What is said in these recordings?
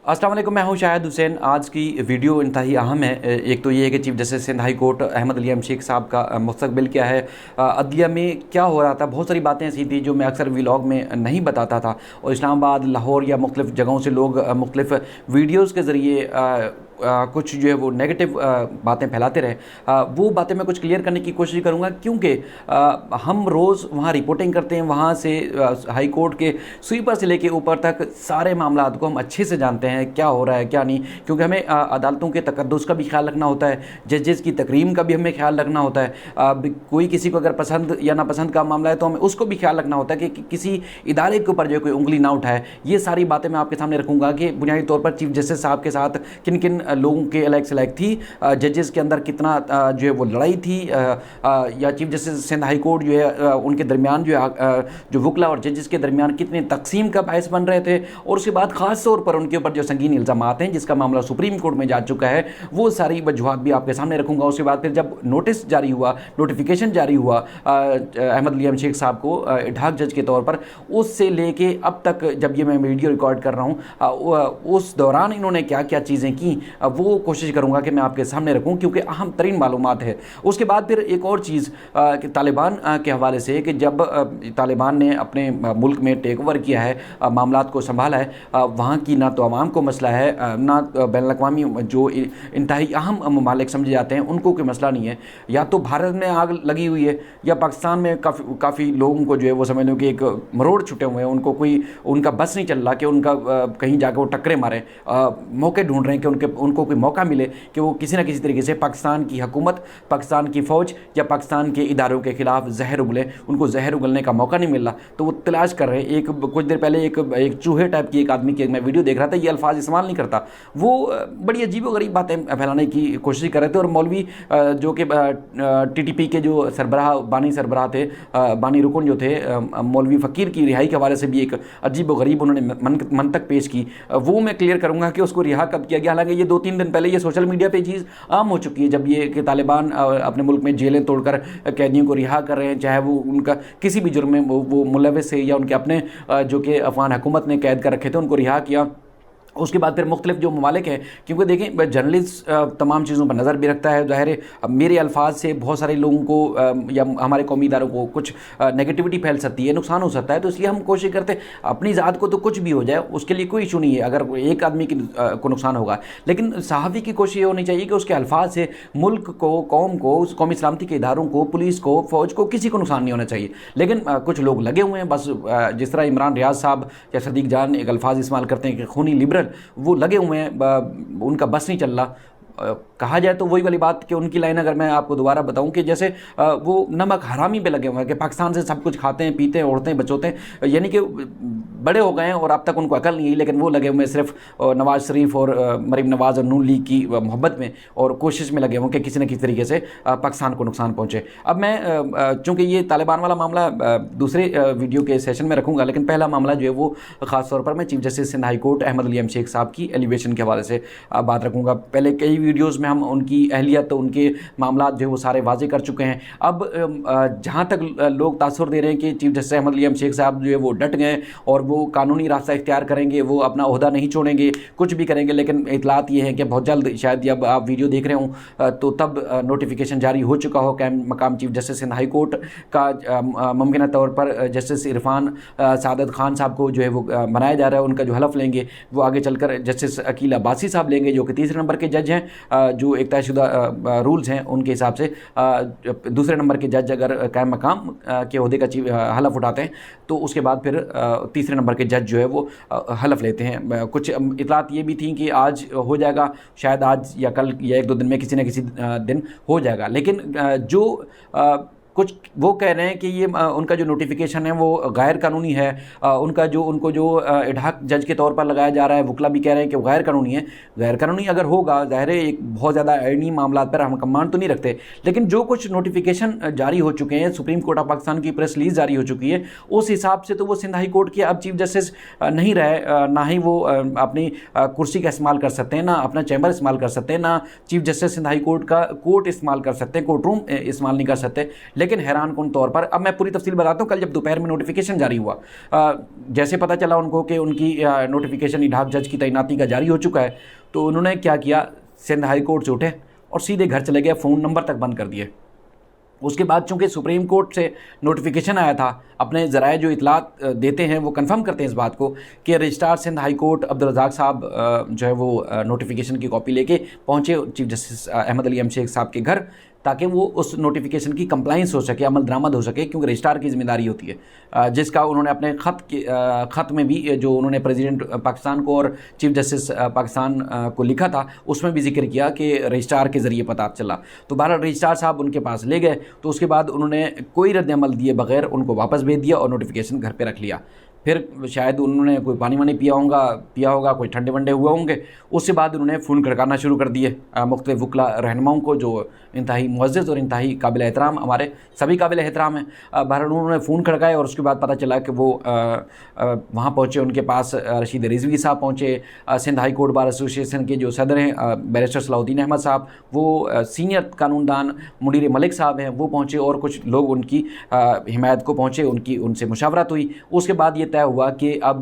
अस्सलाम वालेकुम, मैं हूं शाहिद हुसैन। आज की वीडियो इंतहाई अहम है। एक तो ये है कि chief justice Sindh high court Ahmed Ali Shaikh साहब का मुस्तकबिल क्या है, अदलिया में क्या हो रहा था। बहुत सारी बातें ऐसी थी जो मैं अक्सर व्लॉग में नहीं बताता था, और इस्लामाबाद, लाहौर या मुख्तलिफ़ जगहों से लोग मुख्तलिफ़ वीडियोज़ के ज़रिए कुछ जो है वो नेगेटिव बातें फैलाते रहे। वो बातें मैं कुछ क्लियर करने की कोशिश करूँगा, क्योंकि हम रोज़ वहाँ रिपोर्टिंग करते हैं। वहाँ से हाई कोर्ट के स्वीपर से लेके ऊपर तक सारे मामलात को हम अच्छे से जानते हैं, क्या हो रहा है क्या नहीं। क्योंकि हमें अदालतों के तकद्दुस का भी ख्याल रखना होता है, जजेस की तकरीम का भी हमें ख्याल रखना होता है। कोई किसी को अगर पसंद या नापसंद का मामला है तो हमें उसको भी ख्याल रखना होता है कि किसी इदारे के ऊपर जो कोई उंगली ना उठाए। ये सारी बातें मैं आपके सामने रखूँगा कि बुनियादी तौर पर चीफ जस्टिस साहब के साथ किन किन लोगों के अलग से अलग थी, जजेस के अंदर कितना जो है वो लड़ाई थी, या chief justice Sindh high court जो है उनके दरमियान जो है जो वकला और जजेस के दरमियान कितने तकसीम का बायस बन रहे थे। और उसके बाद ख़ास तौर पर उनके ऊपर जो संगीन इल्ज़ामात हैं, जिसका मामला सुप्रीम कोर्ट में जा चुका है, वो सारी वजूहात भी आपके सामने रखूँगा। उसके बाद फिर जब नोटिस जारी हुआ, नोटिफिकेशन जारी हुआ अहमद अली शेख साहब को ढाक जज के तौर पर, उससे लेके अब तक जब ये मैं वीडियो रिकॉर्ड कर रहा हूँ, उस दौरान इन्होंने क्या क्या चीज़ें की, वो कोशिश करूँगा कि मैं आपके सामने रखूँ, क्योंकि अहम तरीन मालूमात है। उसके बाद फिर एक और चीज़ कि तालिबान के हवाले से, कि जब तालिबान ने अपने मुल्क में टेक ओवर किया है, मामलात को संभाला है, वहाँ की ना तो आवाम को मसला है, ना बैनुल-अक़वामी जो इंतहाई अहम ममालिक समझे जाते हैं उनको कोई मसला नहीं है। या तो भारत में आग लगी हुई है, या पाकिस्तान में काफ़ी लोगों को जो है वो समझ लो कि एक मरोड़ छुटे हुए हैं, उनको कोई उनका बस नहीं चल रहा कि उनका कहीं जाकर वो टक्करे मारें, मौके ढूंढ रहे हैं कि उनको कोई मौका मिले कि वो किसी न किसी तरीके से पाकिस्तान की हुकूमत, पाकिस्तान की फ़ौज या पाकिस्तान के इदारों के खिलाफ जहर उगले। उनको जहर उगलने का मौका नहीं मिल रहा, तो वो तलाश कर रहे हैं। कुछ देर पहले एक चूहे टाइप की एक आदमी की मैं वीडियो देख रहा था, ये अल्फाज इस्तेमाल नहीं करता, वो बड़ी अजीबोगरीब बातें फैलाने की कोशिश कर रहे थे। और मौलवी जो कि TTP के जो बानी सरबराह थे, बानी रुकन जो थे, मौलवी फ़कीर की रिहाई के हवाले से भी एक अजीबोगरीब उन्होंने मंतक पेश की। वो मैं क्लियर करूँगा कि उसको रिहा कब किया गया। हालांकि ये 2-3 दिन पहले ये सोशल मीडिया पे चीज़ आम हो चुकी है, जब ये कि तालिबान अपने मुल्क में जेलें तोड़कर कैदियों को रिहा कर रहे हैं, चाहे वो उनका किसी भी जुर्म में वो मुलविस है, या उनके अपने जो कि अफ़गान हुकूमत ने कैद कर रखे थे उनको रिहा किया। उसके बाद फिर मुख्तलिफ जो ममालिक हैं, क्योंकि देखें जर्नलिस्ट तमाम चीज़ों पर नज़र भी रखता है। ज़ाहिर है मेरे अल्फाज से बहुत सारे लोगों को या हमारे कौमी इदारों को कुछ नेगेटिविटी फैल सकती है, नुकसान हो सकता है, तो इसलिए हम कोशिश करते हैं अपनी ज़ात को तो कुछ भी हो जाए उसके लिए कोई इशू नहीं है अगर एक आदमी को नुकसान होगा। लेकिन सहाफ़ी की कोशिश होनी चाहिए कि उसके अल्फाज से मुल्क को, कौम को, कौमी सलामती के इदारों को, पुलिस को, फ़ौज को, किसी को नुकसान नहीं होना चाहिए। लेकिन कुछ लोग लगे हुए हैं बस, जिस तरह इमरान रियाज साहब या सदीक जान एक अल्फाज इस्तेमाल करते हैं कि खूनी लिबरल, वो लगे हुए हैं, उनका बस नहीं चल रहा। कहा जाए तो वही वाली बात कि उनकी लाइन अगर मैं आपको दोबारा बताऊं कि जैसे वो नमक हरामी पे लगे हुए हैं कि पाकिस्तान से सब कुछ खाते हैं, पीते हैं, ओढ़ते हैं, बचोते हैं, यानी कि बड़े हो गए हैं और अब तक उनको अकल नहीं है। लेकिन वो लगे हुए हैं सिर्फ नवाज़ शरीफ और मरीम नवाज़ और नून लीग की मोहब्बत में और कोशिश में लगे हुए कि किसी न किसी तरीके से पाकिस्तान को नुकसान पहुँचे। अब मैं चूँकि ये तालिबान वाला मामला दूसरे वीडियो के सेशन में रखूँगा, लेकिन पहला मामला जो है वो ख़ास तौर पर मैं chief justice Sindh high court Ahmed Ali Shaikh साहब की एलिवेशन के हवाले से बात रखूँगा। पहले कई वीडियोज़ में हम उनकी अहलियत, उनके मामलात जो है वो सारे वाजे कर चुके हैं। अब जहाँ तक लोग तासुर दे रहे हैं कि चीफ जस्टिस अहमद अली शेख साहब जो है वो डट गए और वो कानूनी रास्ता इख्तियार करेंगे, वो अपना ओहदा नहीं छोड़ेंगे, कुछ भी करेंगे। लेकिन इतलात ये है कि बहुत जल्द, शायद जब आप वीडियो देख रहे हों तो तब नोटिफिकेशन जारी हो चुका हो कि मकाम chief justice Sindh high court का मुमकिन तौर पर जस्टिस इरफान सादत खान साहब को जो है वो बनाया जा रहा है। उनका जो हलफ लेंगे वो आगे चलकर जस्टिस अकील अब्बासी साहब लेंगे, जो कि तीसरे नंबर के जज हैं, जो एक तयशुदा रूल्स हैं उनके हिसाब से दूसरे नंबर के जज अगर कायम मकाम के ओहदे का हलफ उठाते हैं तो उसके बाद फिर तीसरे नंबर के जज जो है वो हलफ लेते हैं। कुछ इतलात ये भी थी कि आज हो जाएगा, शायद आज या कल या 1-2 दिन में किसी न किसी दिन हो जाएगा। लेकिन जो कुछ वो कह रहे हैं कि ये उनका जो नोटिफिकेशन है वो गैर कानूनी है, उनको जो इडहाक जज के तौर पर लगाया जा रहा है, वकला भी कह रहे हैं कि वो गैर कानूनी है। गैर कानूनी अगर होगा, ज़ाहिर है एक बहुत ज़्यादा आइनी मामला पर हम कमान तो नहीं रखते, लेकिन जो कुछ नोटिफिकेशन जारी हो चुके हैं, सुप्रीम कोर्ट ऑफ पाकिस्तान की प्रेस रिलीज जारी हो चुकी है, उस हिसाब से तो वो सिंध हाई कोर्ट के अब चीफ जस्टिस नहीं रहे, ना ही वो अपनी कुर्सी का इस्तेमाल कर सकते हैं, ना अपना चैम्बर इस्तेमाल कर सकते हैं, ना chief justice Sindh high court का कोर्ट इस्तेमाल कर सकते हैं, कोर्ट रूम इस्तेमाल नहीं कर सकते। लेकिन हैरान कुन तौर पर, अब मैं पूरी तफसील बताता हूँ, कल जब दोपहर में नोटिफिकेशन जारी हुआ, जैसे पता चला उनको कि उनकी नोटिफिकेशन इडाक जज की तैनाती का जारी हो चुका है, तो उन्होंने क्या किया, सिंध हाई कोर्ट से उठे और सीधे घर चले गए, फ़ोन नंबर तक बंद कर दिए। उसके बाद चूंकि सुप्रीम कोर्ट से नोटिफिकेशन आया था, अपने ज़राए जो इतलात देते हैं वो कंफर्म करते हैं इस बात को कि registrar Sindh high court Abdul Razzaq साहब जो है वो नोटिफिकेशन की कॉपी लेके पहुँचे chief justice Ahmed Ali M Shaikh साहब के घर, ताकि वो उस नोटिफिकेशन की कंप्लाइंस हो सके, अमल दरामद हो सके, क्योंकि रजिस्ट्रार की जिम्मेदारी होती है, जिसका उन्होंने अपने ख़त में भी जो उन्होंने प्रेसिडेंट पाकिस्तान को और चीफ जस्टिस पाकिस्तान को लिखा था उसमें भी जिक्र किया कि रजिस्ट्रार के ज़रिए पता चला। तो बहरहाल रजिस्ट्रार साहब उनके पास ले गए, तो उसके बाद उन्होंने कोई रद्द अमल दिए बगैर उनको वापस भेज दिया और नोटिफिकेशन घर पर रख लिया। फिर शायद उन्होंने कोई पानी वानी पिया होगा, कोई ठंडे वंडे हुए होंगे। उसके बाद उन्होंने फ़ोन खड़काना शुरू कर दिए मुख्तलिफ़ वकला रहनुमाओं को, जो इंतहाई मुअज़्ज़ज़ और इंतहाई काबिल एहतराम, हमारे सभी काबिल एहतराम हैं। बहरहाल उन्होंने फ़ोन खड़काए और उसके बाद पता चला कि वो वहाँ पहुँचे, उनके पास रशीद रिजवी साहब पहुँचे, Sindh high court bar association के जो सदर हैं बैरिस्टर सलाउद्दीन अहमद साहब, वो सीनियर कानूनदान मुनीर मलिक साहब हैं, वो पहुँचे और कुछ लोग उनकी हिमायत को पहुँचे, उनसे मुशावरत हुई। उसके बाद ये तय हुआ कि अब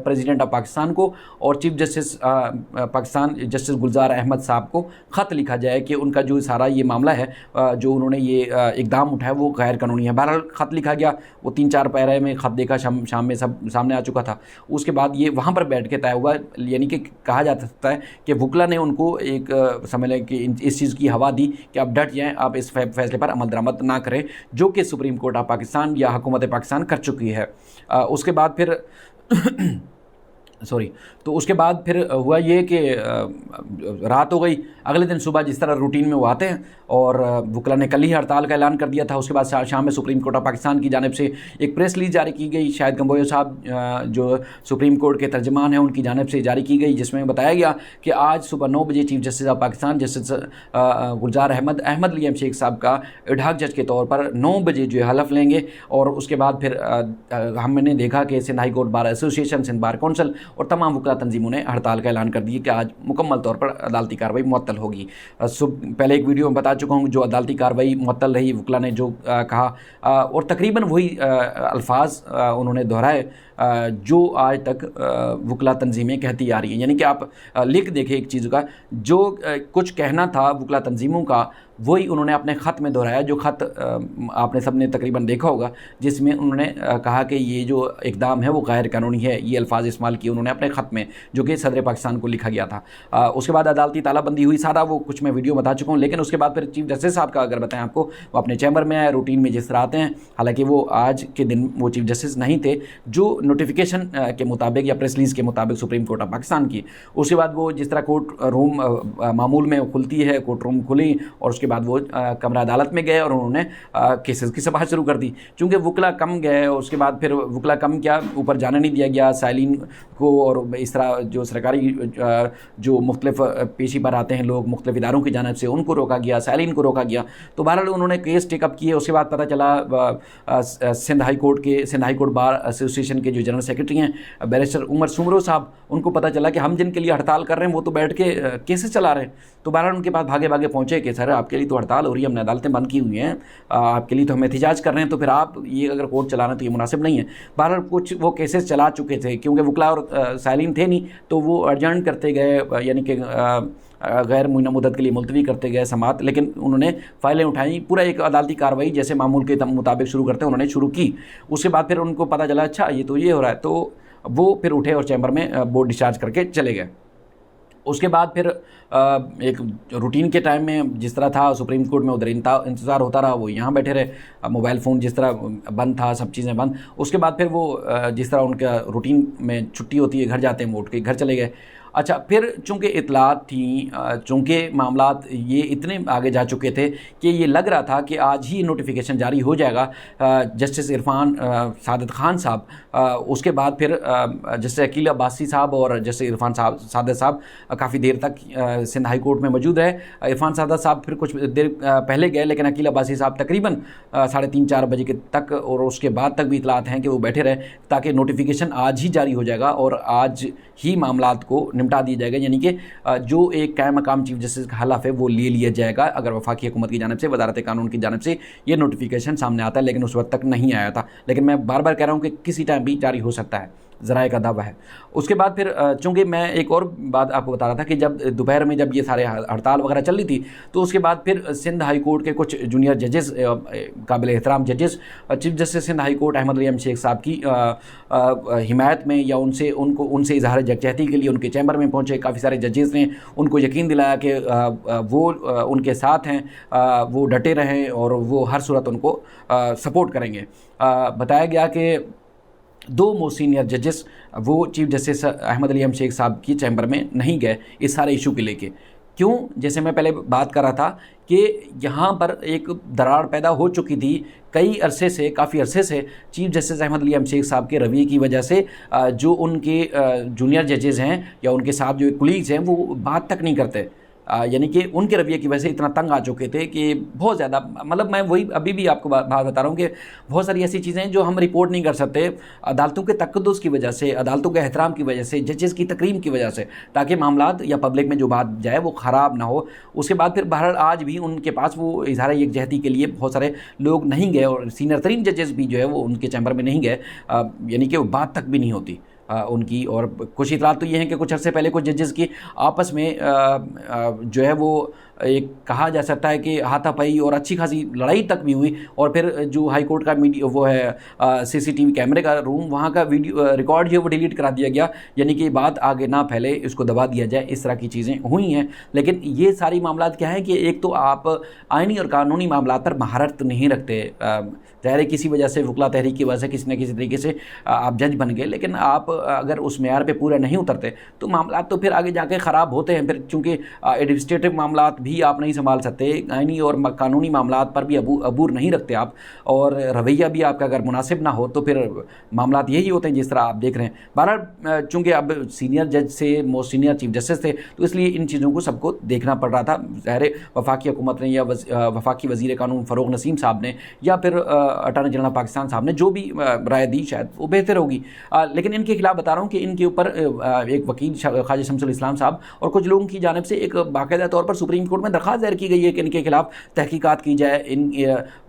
प्रेसिडेंट ऑफ पाकिस्तान को और chief justice Pakistan justice Gulzar Ahmad साहब को ख़त लिखा जाए कि उनका जो सारा ये मामला है, जो उन्होंने ये इक़दाम उठाया वो गैर कानूनी है। बहरहाल ख़त लिखा गया, वो 3-4 पैरे में ख़त देखा, शाम में सब सामने आ चुका था। उसके बाद ये वहाँ पर बैठ के तय हुआ, यानी कि कहा जा सकता है कि वकला ने उनको एक समझ लें कि इस चीज़ की हवा दी कि आप डट जाएँ, आप इस फैसले पर अमल दरामद ना करें जो कि सुप्रीम कोर्ट ऑफ पाकिस्तान या हुकूमत पाकिस्तान कर चुकी है। उसके बाद फिर तो उसके बाद फिर हुआ ये कि रात हो गई। अगले दिन सुबह जिस तरह रूटीन में वो आते हैं और वकला ने कल ही हड़ताल का ऐलान कर दिया था। उसके बाद शाम में सुप्रीम कोर्ट ऑफ पाकिस्तान की जानिब से एक प्रेस रिलीज जारी की गई, शायद गंगोई साहब जो सुप्रीम कोर्ट के तर्जमान हैं उनकी जानिब से जारी की गई, जिसमें बताया गया कि आज सुबह 9 बजे chief justice of Pakistan justice Gulzar Ahmed Ali M Shaikh साहब का इडाक जज के तौर पर 9 बजे जो है हलफ लेंगे। और उसके बाद फिर हमने देखा कि Sindh high court bar association, Sindh bar council और तमाम वकला तंजीमों ने हड़ताल का ऐलान कर दिया कि आज मुकम्मल तौर पर अदालती कार्रवाई मुअत्तल होगी। पहले एक वीडियो में बता चुका हूँ जो अदालती कार्रवाई मुअत्तल रही, वकला ने जो कहा और तकरीबन वही अल्फाज उन्होंने दोहराए जो आज तक वकला तंजीमें कहती आ रही हैं। यानी कि आप लिख देखें एक चीज़ का, जो कुछ कहना था वकला तंजीमों का वही उन्होंने अपने ख़त में दोहराया, जो ख़त आपने सब ने तकरीबन देखा होगा, जिसमें उन्होंने कहा कि ये जो इक़दाम है वो गैर कानूनी है। ये अल्फाज इस्तेमाल किए उन्होंने अपने ख़त में, जो कि सदर पाकिस्तान को लिखा गया था। उसके बाद अदालती तालाबंदी हुई, सारा वो कुछ मैं वीडियो बता चुका हूँ। लेकिन उसके बाद फिर चीफ जस्टिस साहब का अगर बताएं आपको, वो अपने चैम्बर में आए, रूटीन में जिस तरह आते हैं, हालांकि वो आज के दिन वो चीफ जस्टिस नहीं थे जो नोटिफिकेशन के मुताबिक या प्रेस रिलीज़ के मुताबिक सुप्रीम कोर्ट ऑफ पाकिस्तान की। उसके बाद वो जिस तरह कोर्ट रूम मामूल में खुलती है, कोर्ट रूम खुली और उसके बाद वो कमरा अदालत में गए और उन्होंने केसेस की समाअत शुरू कर दी। चूँकि वकला कम गए, उसके बाद फिर वकला कम क्या ऊपर जाने नहीं दिया गया साइलिन को, और इस तरह जो सरकारी जो मुख्तलिफ पेशी पर आते हैं लोग मुख्तलिफ इदारों की जानिब से, उनको रोका गया, साइलिन को रोका गया। तो बहरहाल उन्होंने केस टेकअप किए। उसके बाद पता चला Sindh high court bar association के जो जनरल सेक्रेटरी हैं बैरिस्टर उमर सुमरो साहब, उनको पता चला कि हम जिनके लिए हड़ताल कर रहे हैं वो तो बैठ के केसेस चला रहे हैं। तो बहरहाल उनके पास भागे भागे पहुँचे कि सर आपके लिए तो हड़ताल हो रही है, हमने अदालतें बंद की हुई हैं, आपके लिए तो हम एहतिजाज कर रहे हैं, तो फिर आप ये अगर कोर्ट चला रहे हैं तो ये मुनासिब नहीं है। बहरहाल कुछ वो केसेस चला चुके थे, क्योंकि वकला और साइलिन थे नहीं, तो वो अर्जेंट करते गए, यानी कि गैर मुइना मुद्दत के लिए मुलतवी करते गए समात। लेकिन उन्होंने फ़ाइलें उठाई, पूरा एक अदालती कार्रवाई जैसे मामूल के मुताबिक शुरू करते हैं उन्होंने शुरू की। उसके बाद फिर उनको पता चला अच्छा ये तो ये हो रहा है, तो वो फिर उठे और चैम्बर में बोर्ड डिस्चार्ज करके चले गए। उसके बाद फिर एक रूटीन के टाइम में जिस तरह था सुप्रीम कोर्ट में उधर इंतज़ार होता रहा, वो यहाँ बैठे रहे, मोबाइल फ़ोन जिस तरह बंद था, सब चीज़ें बंद। उसके बाद फिर वो जिस तरह उनका रूटीन में छुट्टी होती है, घर जाते हैं, वो उठ के घर चले गए। अच्छा, फिर चूँकि इतलात थी, चूँकि मामलात ये इतने आगे जा चुके थे कि ये लग रहा था कि आज ही नोटिफिकेशन जारी हो जाएगा। जस्टिस इरफान सादत ख़ान साहब, उसके बाद फिर जस्टिस अकील अब्बासी साहब और जस्टिस इरफान सादत साहब काफ़ी देर तक सिंध हाई कोर्ट में मौजूद रहे। इरफान सादत साहब फिर कुछ देर पहले गए, लेकिन अकील अब्बासी साहब तकरीबन 3:30-4 बजे के तक और उसके बाद तक भी इतलात हैं कि वो बैठे रहे, ताकि नोटिफिकेशन आज ही जारी हो जाएगा और आज ही मामलात को निपटा दिया जाएगा, यानी कि जो एक कायम मकाम चीफ जस्टिस का हलफ है वो ले लिया जाएगा अगर वफाकी हुकूमत की जानिब से, वज़ारत कानून की जानिब से ये नोटिफिकेशन सामने आता है, लेकिन उस वक्त तक नहीं आया था। लेकिन मैं बार बार कह रहा हूँ कि किसी टाइम भी जारी हो सकता है, ज़राए का दावा है। उसके बाद फिर चूँकि मैं एक और बात आपको बता रहा था कि जब दोपहर में जब ये सारे हड़ताल वगैरह चल रही थी, तो उसके बाद फिर सिंध हाई कोर्ट के कुछ जूनियर जजेस, काबिल एहतराम जजेस, chief justice Sindh high court Ahmed Ali M Shaikh साहब की हिमायत में या उनसे इजहार यकजहती के लिए उनके चैम्बर में पहुँचे। काफ़ी सारे जजेस ने उनको यकीन दिलाया कि वो उनके साथ हैं, वो डटे रहें और वो हर सूरत उनको सपोर्ट करेंगे। बताया गया कि 2 मोस्ट सीनियर जजेस वो chief justice Ahmed Ali M Shaikh साहब की चैम्बर में नहीं गए इस सारे इशू के लेके। क्यों? जैसे मैं पहले बात कर रहा था कि यहाँ पर एक दरार पैदा हो चुकी थी कई अरसे से, काफ़ी अरसे से chief justice Ahmed Ali M Shaikh साहब के रवैये की वजह से। जो उनके जूनियर जजेस हैं या उनके साथ जो कुलीग्स हैं वो बात तक नहीं करते, यानी कि उनके रवैये की वजह से इतना तंग आ चुके थे कि बहुत ज़्यादा, मतलब मैं वही अभी भी आपको बात बता रहा हूँ कि बहुत सारी ऐसी चीज़ें हैं जो हम रिपोर्ट नहीं कर सकते अदालतों के तकद्दुस की वजह से, अदालतों के एहतराम की वजह से, जजेस की तकरीम की वजह से, ताकि मामलात या पब्लिक में जो बात जाए वो ख़राब ना हो। उसके बाद फिर बहरहाल आज भी उनके पास वो इजहार यकजहती के लिए बहुत सारे लोग नहीं गए और सीनियर तरीन जजेस भी जो है वो उनके चैम्बर में नहीं गए, यानी कि वो बात तक भी नहीं होती उनकी। और कुछ इतलात तो ये हैं कि कुछ अर्से पहले कुछ जजेस की आपस में जो है वो एक कहा जा सकता है कि हाथापाई और अच्छी खासी लड़ाई तक भी हुई। और फिर जो हाई कोर्ट का मीडिया वो है सीसीटीवी कैमरे का रूम, वहाँ का वीडियो रिकॉर्ड जो है वो डिलीट करा दिया गया, यानी कि बात आगे ना फैले, इसको दबा दिया जाए, इस तरह की चीज़ें हुई हैं। लेकिन ये सारी मामलात क्या है कि एक तो आप आइनी और कानूनी मामलात पर महारत नहीं रखते, ज़ाहिर किसी वजह से वकला तहरीक की वजह से किसी न किसी तरीके से आप जज बन गए, लेकिन आप अगर उस मेयार पे पूरा नहीं उतरते तो मामलात तो फिर आगे जाके ख़राब होते हैं। फिर चूँकि एडमिनिस्ट्रेटिव मामलात भी आप नहीं संभाल सकते, आइनी और कानूनी मामलात पर भी अबूर नहीं रखते आप, और रवैया भी आपका अगर मुनासिब ना हो तो फिर मामलात यही होते हैं जिस तरह आप देख रहे हैं। बहरहाल चूँकि अब सीनियर जज से मोस्ट सीनियर चीफ जस्टिस थे तो इसलिए इन चीज़ों को सबको देखना पड़ रहा था। ज़ाहिर वफाकी हुकूमत ने या वफाकी वज़ीर कानून फ़रोग़ नसीम साहब ने या फिर अटॉर्नी जनरल पाकिस्तान साहब ने जो भी राय दी शायद वो बेहतर होगी, लेकिन इनके खिलाफ बता रहा हूँ कि इनके ऊपर एक वकील ख्वाजा शमसुल इस्लाम साहब और कुछ लोगों की जानिब से एक बाकायदा तौर पर सुप्रीम कोर्ट में दरख्वास्त दायर की गई है कि इनके खिलाफ तहकीकात की जाए। इन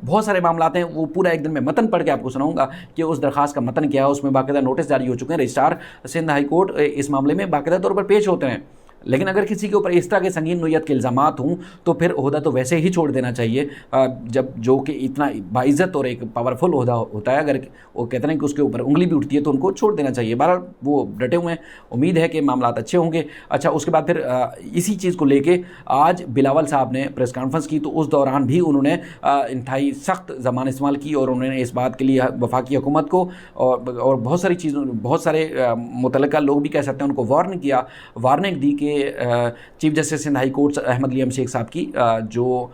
बहुत सारे मामलात हैं, वो पूरा एक दिन में मतन पढ़ के आपको सुनाऊंगा कि उस दरख्वास्त का मतन क्या है। उसमें बाकायदा नोटिस जारी हो चुके हैं, रजिस्ट्रार सिंध हाई कोर्ट इस मामले में बाकायदा तौर पर पेश होते हैं। लेकिन अगर किसी के ऊपर इस तरह के संगीन नोयत के इल्ज़ामात हों तो फिर ओहदा तो वैसे ही छोड़ देना चाहिए, जब जो कि इतना बाइज़्ज़त और एक पावरफुल ओहदा होता है। अगर वो कहते हैं कि उसके ऊपर उंगली भी उठती है तो उनको छोड़ देना चाहिए। बहरहाल वो डटे हुए हैं, उम्मीद है कि मामलात अच्छे होंगे। अच्छा, उसके बाद फिर इसी चीज़ को लेके आज बिलावल साहब ने प्रेस कॉन्फ्रेंस की, तो उस दौरान भी उन्होंने इंतहाई सख्त ज़बान इस्तेमाल की और उन्होंने इस बात के लिए वफाकी हुकूमत को और बहुत सारी चीज़ों, बहुत सारे मुतल्लिका लोग भी कह सकते हैं, उनको वार्निंग दी कि chief justice Sindh high court Ahmed Ali M Shaikh साहब की जो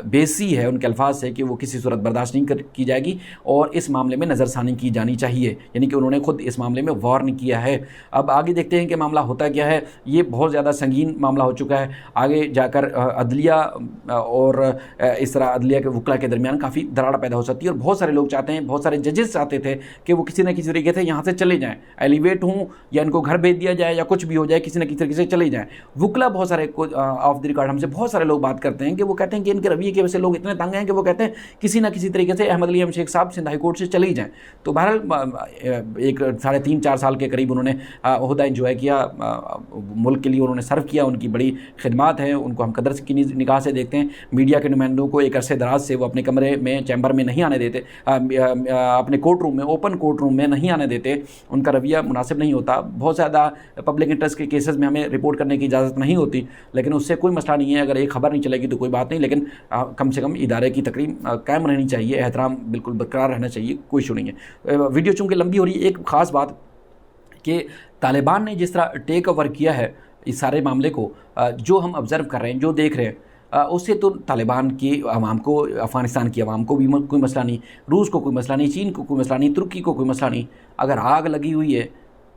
बेसी है उनके अल्फाज से कि वो किसी सूरत बर्दाश्त नहीं की जाएगी और इस मामले में नज़रसानी की जानी चाहिए, यानी कि उन्होंने खुद इस मामले में वार्न किया है। अब आगे देखते हैं कि मामला होता क्या है। ये बहुत ज़्यादा संगीन मामला हो चुका है। आगे जाकर अदलिया और इस तरह अदलिया के वकला के दरमियान काफ़ी दरार पैदा हो सकती है और बहुत सारे लोग चाहते हैं, बहुत सारे जजेस चाहते थे कि वो किसी न किसी तरीके से यहाँ से चले जाएँ, एलिवेट हों या इनको घर भेज दिया जाए या कुछ भी हो जाए, किसी न किसी तरीके से चले जाएँ। वकला बहुत सारे ऑफ द रिकॉर्ड हमसे बहुत सारे लोग बात करते हैं कि वो कहते हैं कि इनके रवैये की वजह से लोग इतने तंग हैं कि वो कहते हैं किसी ना किसी तरीके से अहमद अली एम शेख साहब सिंध हाई कोर्ट से चले ही जाएँ। तो बहरहाल एक 3.5-4 साल के करीब उन्होंने ओहदा इंजॉय किया, मुल्क के लिए उन्होंने सर्व किया, उनकी बड़ी खिदमात हैं, उनको हम कदर की निगाह से देखते हैं। मीडिया के नुमाइंदों को एक अरसे दराज से वो अपने कमरे में, चैम्बर में नहीं आने देते, अपने कोर्ट रूम में, ओपन कोर्ट रूम में नहीं आने देते, उनका रवैया मुनासिब नहीं होता। बहुत ज़्यादा पब्लिक इंटरेस्ट के केसेस में हमें रिपोर्ट करने की इजाज़त नहीं होती, लेकिन उससे कोई मसला नहीं है। अगर एक खबर नहीं चलेगी तो कोई बात नहीं, लेकिन कम से कम इदारे की तकरीम कायम रहनी चाहिए, एहतराम बिल्कुल बरकरार रहना चाहिए, कोई इशू नहीं है। वीडियो चूँकि लंबी हो रही है, एक ख़ास बात कि तालिबान ने जिस तरह टेक ओवर किया है इस सारे मामले को, जो हम ऑब्ज़र्व कर रहे हैं, जो देख रहे हैं, उससे तो तालिबान की आवाम को, अफ़गानिस्तान की आवाम को भी कोई मसला नहीं, रूस को कोई मसला नहीं, चीन को कोई मसला नहीं, तुर्की को कोई मसला नहीं। अगर आग लगी हुई है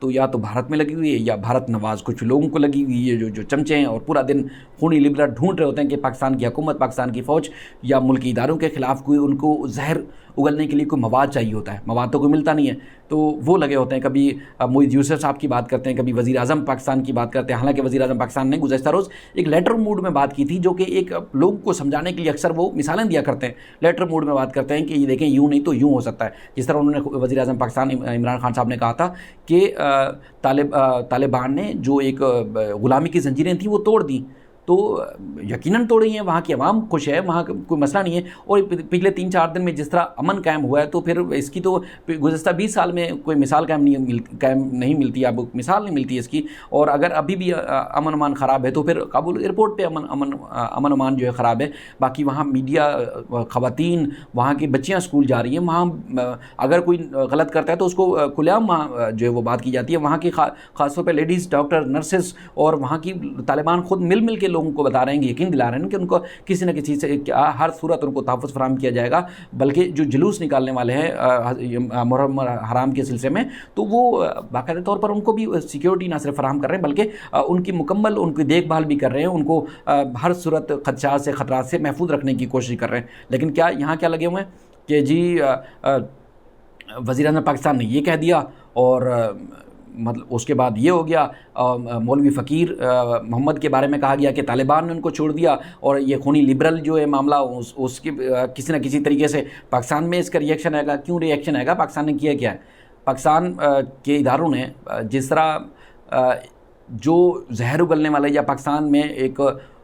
तो या तो भारत में लगी हुई है या भारत नवाज कुछ लोगों को लगी हुई है जो चमचे हैं और पूरा दिन खूनी लिबरल ढूंढ रहे होते हैं कि पाकिस्तान की हुकूमत, पाकिस्तान की फ़ौज या मुल्की इदारों के खिलाफ कोई उनको जहर उगलने के लिए कोई मवाद चाहिए होता है। मवाद तो कोई मिलता नहीं है, तो वो लगे होते हैं। कभी मोईद यूसुफ साहब की बात करते हैं, कभी वज़ीर आज़म पाकिस्तान की बात करते हैं। हालांकि वज़ीर आज़म पाकिस्तान ने गुज़श्ता रोज़ एक लेटर मूड में बात की थी, जो कि एक लोगों को समझाने के लिए अक्सर वो मिसालें दिया करते हैं। लेटर मूड में बात करते हैं कि ये देखें, यूँ नहीं तो यूँ हो सकता है। जिस तरह उन्होंने वज़ीर आज़म पाकिस्तान इमरान खान साहब ने कहा था कि तालिबान ने जो एक ग़ुलामी की ज़ंजीरें थी वो तोड़ दी, तो यकीनन तोड़ी हैं, वहाँ की आवाम खुश है, वहाँ कोई मसला नहीं है। और पिछले 3-4 दिन में जिस तरह अमन कायम हुआ है, तो फिर इसकी तो गुज़श्ता 20 साल में कोई मिसाल कायम नहीं मिलती, अब मिसाल नहीं मिलती इसकी। और अगर अभी भी अमन अमान ख़राब है तो फिर काबुल एयरपोर्ट पे अमन अमान जो है ख़राब है। बाकी वहाँ मीडिया, ख़वातीन, वहाँ की बच्चियाँ स्कूल जा रही हैं, वहाँ अगर कोई गलत करता है तो उसको खुलेआम वहाँ जो है वो बात की जाती है। वहाँ की ख़ासतौर पर लेडीज़ डॉक्टर, नर्सेज और वहाँ की तालिबान खुद मिल के लोगों को बता रहे हैं, यकीन दिला रहे हैं कि उनको किसी न किसी से हर सूरत उनको तहफ़्फ़ुज़ फराहम किया जाएगा। बल्कि जो जुलूस निकालने वाले हैं मुहर्रम हराम के सिलसिले में, तो वो बाकायदा तौर पर उनको भी सिक्योरिटी ना सिर्फ फराहम कर रहे हैं बल्कि उनकी मुकम्मल उनकी देखभाल भी कर रहे हैं, उनको हर सूरत खदशात से, ख़तरात से महफूज रखने की कोशिश कर रहे हैं। लेकिन क्या यहाँ क्या लगे हुए हैं कि जी वज़ीर-ए-आज़म पाकिस्तान ने ये कह दिया और मतलब उसके बाद ये हो गया, मौलवी फ़कीर मोहम्मद के बारे में कहा गया कि तालिबान ने उनको छोड़ दिया, और ये खूनी लिबरल जो है मामला उसके किसी न किसी तरीके से पाकिस्तान में इसका रिएक्शन आएगा। क्यों रिएक्शन आएगा? पाकिस्तान ने किया क्या है? पाकिस्तान के इदारों ने जिस तरह जो जहर उगलने वाले या पाकिस्तान में एक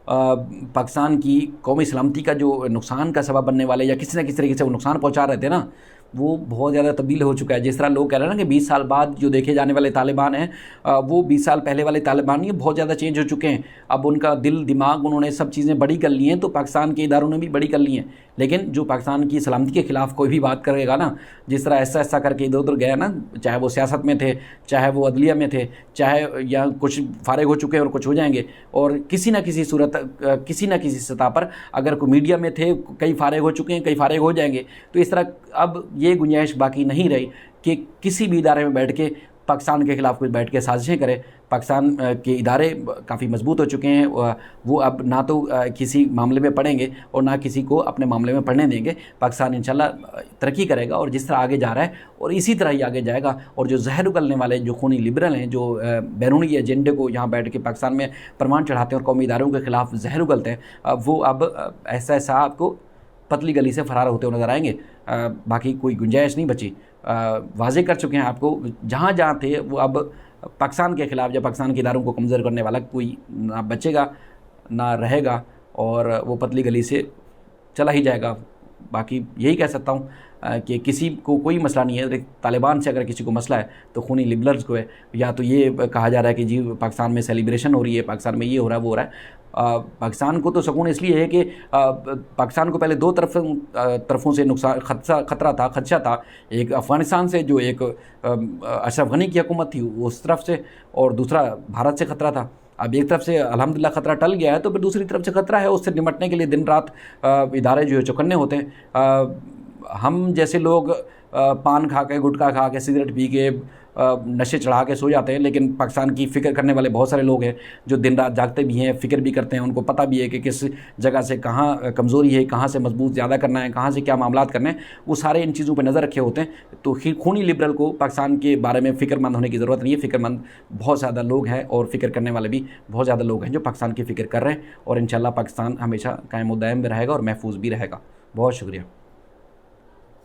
पाकिस्तान की कौमी सलामती का जो नुकसान का सबब बनने वाले या किसी न किसी तरीके से वो नुकसान पहुँचा रहे थे ना, वो बहुत ज़्यादा तब्दील हो चुका है। जिस तरह लोग कह रहे हैं ना कि 20 साल बाद जो देखे जाने वाले तालिबान हैं, वो 20 साल पहले वाले तालिबान नहीं, बहुत ज़्यादा चेंज हो चुके हैं। अब उनका दिल दिमाग, उन्होंने सब चीज़ें बड़ी कर ली हैं, तो पाकिस्तान के इदारों ने भी बड़ी कर ली हैं। लेकिन जो पाकिस्तान की सलामती के ख़िलाफ़ कोई भी बात करेगा ना, जिस तरह ऐसा करके इधर उधर गया ना, चाहे वो सियासत में थे, चाहे वो अदलिया में थे, चाहे या कुछ फारिग हो चुके हैं और कुछ हो जाएंगे, और किसी न किसी सूरत किसी न किसी सतह पर अगर कोई मीडिया में थे, कई फारिग हो चुके हैं, कई फारिग हो जाएंगे। तो इस तरह अब ये गुंजाइश बाकी नहीं रही कि किसी भी इदारे में बैठ के पाकिस्तान के ख़िलाफ़ कोई बैठ के साजिशें करे। पाकिस्तान के इदारे काफ़ी मजबूत हो चुके हैं, वो अब ना तो किसी मामले में पढ़ेंगे और ना किसी को अपने मामले में पढ़ने देंगे। पाकिस्तान इंशाल्लाह तरक्की करेगा और जिस तरह आगे जा रहा है और इसी तरह ही आगे जाएगा। और जो जहर उगलने वाले जो खूनी लिबरल हैं, जो बैरूनी एजेंडे को यहाँ बैठ के पाकिस्तान में प्रमाण चढ़ाते हैं और कौमी इदारों के ख़िलाफ़ जहर उगलते हैं, वो अब ऐसा आपको पतली गली से फरार होते हुए नज़र आएंगे। बाकी कोई गुंजाइश नहीं बची। वाज़े कर चुके हैं आपको, जहाँ जहाँ थे वो अब पाकिस्तान के ख़िलाफ़ या पाकिस्तान के इदारों को कमज़ोर करने वाला कोई ना बचेगा ना रहेगा, और वो पतली गली से चला ही जाएगा। बाकी यही कह सकता हूँ कि किसी को कोई मसला नहीं है। तालिबान से अगर किसी को मसला है तो खूनी लिबरल्स को है। या तो ये कहा जा रहा है कि जी पाकिस्तान में सेलिब्रेशन हो रही है, पाकिस्तान में ये हो रहा है, वो हो रहा है। पाकिस्तान को तो सुकून इसलिए है कि पाकिस्तान को पहले दो तरफ़ों से खदशा था। एक अफ़गानिस्तान से, जो एक अशरफ गनी की हुकूमत थी उस तरफ से, और दूसरा भारत से ख़तरा था। अब एक तरफ से अल्हम्दुलिल्लाह ख़तरा टल गया है, तो फिर दूसरी तरफ से ख़तरा है। उससे निपटने के लिए दिन रात इदारे जो है चौकन्ने होते हैं। हम जैसे लोग पान खा के, गुटखा खा के, सिगरेट पी के, नशे चढ़ा के सो जाते हैं, लेकिन पाकिस्तान की फ़िक्र करने वाले बहुत सारे लोग हैं जो दिन रात जागते भी हैं, फ़िक्र भी करते हैं। उनको पता भी है कि किस जगह से कहाँ कमज़ोरी है, कहाँ से मजबूत ज़्यादा करना है, कहाँ से क्या मामलात करने हैं, वो सारे इन चीज़ों पर नज़र रखे होते हैं। तो खूनी लिबरल को पाकिस्तान के बारे में फ़िक्रमंद होने की ज़रूरत नहीं है। फ़िक्रमंद बहुत ज़्यादा लोग हैं और फ़िक्र करने वाले भी बहुत ज़्यादा लोग हैं जो पाकिस्तान की फ़िक्र कर रहे हैं। और इंशाल्लाह पाकिस्तान हमेशा कायम व दायम में रहेगा और महफूज भी रहेगा। बहुत शुक्रिया।